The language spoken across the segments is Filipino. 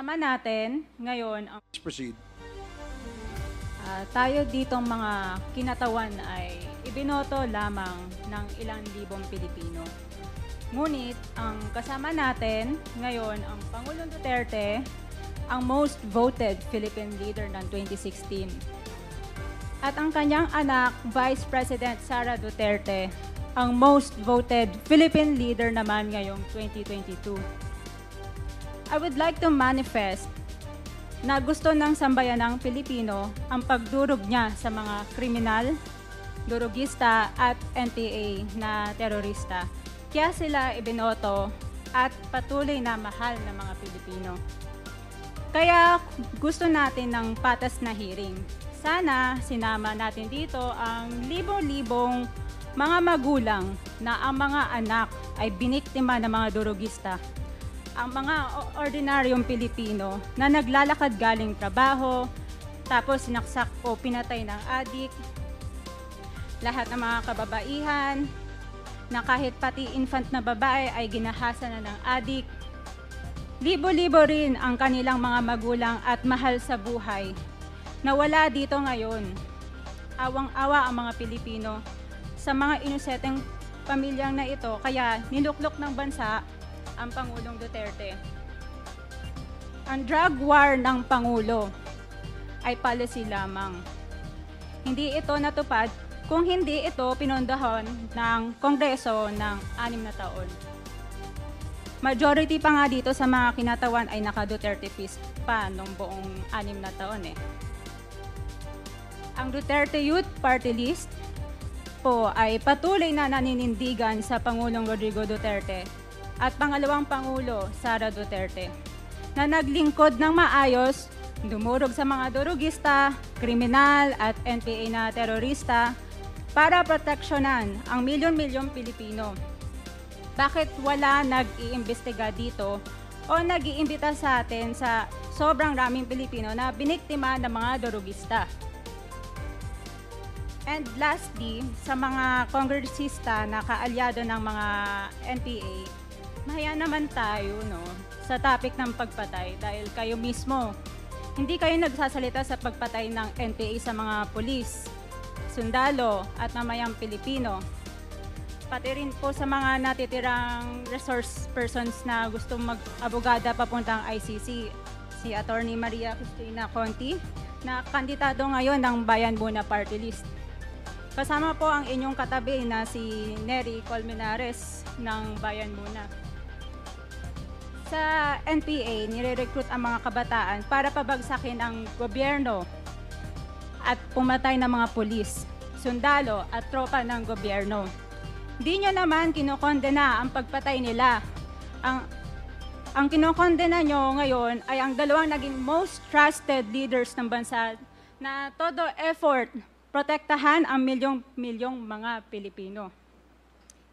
Tama natin ngayon, Please proceed. tayo ditong mga kinatawan ay ibinoto lamang ng ilang libong Pilipino. Ngunit ang kasama natin ngayon ang Pangulong Duterte, ang most voted Philippine leader ng 2016. At ang kanyang anak, Vice President Sara Duterte, ang most voted Philippine leader naman ngayong 2022. I would like to manifest na gusto ng sambayanang Pilipino ang pagdurog niya sa mga kriminal, durugista at NPA na terorista. Kaya sila ibinoto at patuloy na mahal ng mga Pilipino. Kaya gusto natin ng patas na hearing. Sana sinama natin dito ang libo-libong mga magulang na ang mga anak ay biniktima ng mga durugista. Ang mga ordinaryong Pilipino na naglalakad galing trabaho, tapos sinaksak o pinatay ng adik, lahat ng mga kababaihan, na kahit pati infant na babae ay ginahasa na ng adik. Libo-libo rin ang kanilang mga magulang at mahal sa buhay na wala dito ngayon. Awang-awa ang mga Pilipino sa mga inosenteng pamilyang na ito, kaya niluklok ng bansa ang Pangulong Duterte. Ang drug war ng Pangulo ay policy lamang. Hindi ito natupad kung hindi ito pinondohan ng Kongreso ng 6 na taon. Majority pa nga dito sa mga kinatawan ay naka-Duterte fist pa nung buong 6 na taon eh. Ang Duterte Youth Party List po ay patuloy na naninindigan sa Pangulong Rodrigo Duterte at pangalawang Pangulo, Sara Duterte, na naglingkod ng maayos, dumurog sa mga durugista, kriminal at NPA na terorista para proteksyonan ang milyon-milyong Pilipino. Bakit wala nag-iimbestiga dito o nag-iimbita sa atin sa sobrang raming Pilipino na biniktima ng mga durugista? And lastly, sa mga kongresista na kaalyado ng mga NPA, mahaya naman tayo sa topic ng pagpatay dahil kayo mismo, hindi kayo nagsasalita sa pagpatay ng NPA sa mga pulis, sundalo at mamayang Pilipino. Pati rin po sa mga natitirang resource persons na gusto mag-abogada papuntang ICC, si Attorney Maria Cristina Conti, na kandidato ngayon ng Bayan Muna Party List. Kasama po ang inyong katabi na si Nery Colmenares ng Bayan Muna. Sa NPA, nire-recruit ang mga kabataan para pabagsakin ang gobyerno at pumatay ng mga pulis, sundalo at tropa ng gobyerno. Di nyo naman kinokondena ang pagpatay nila. Ang kinokondena nyo ngayon ay ang dalawang naging most trusted leaders ng bansa na todo effort protektahan ang milyong-milyong mga Pilipino.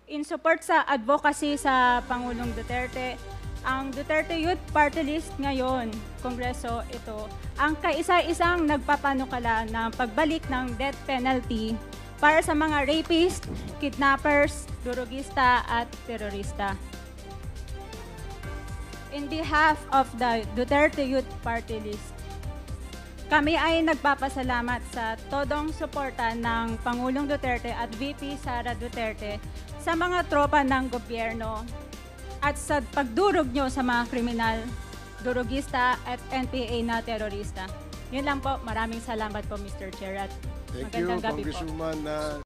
In support sa advocacy sa Pangulong Duterte, ang Duterte Youth Party List ngayon, Kongreso ito, ang kaisa-isang nagpapanukala ng pagbalik ng death penalty para sa mga rapist, kidnappers, durugista at terorista. In behalf of the Duterte Youth Party List, kami ay nagpapasalamat sa todong suporta ng Pangulong Duterte at VP Sara Duterte sa mga tropa ng gobyerno at sa pagdurog nyo sa mga kriminal, durugista at NPA na terorista. Yun lang po. Maraming salamat po, Mr. Chair. At Thank you, magandang gabi po. Congresswoman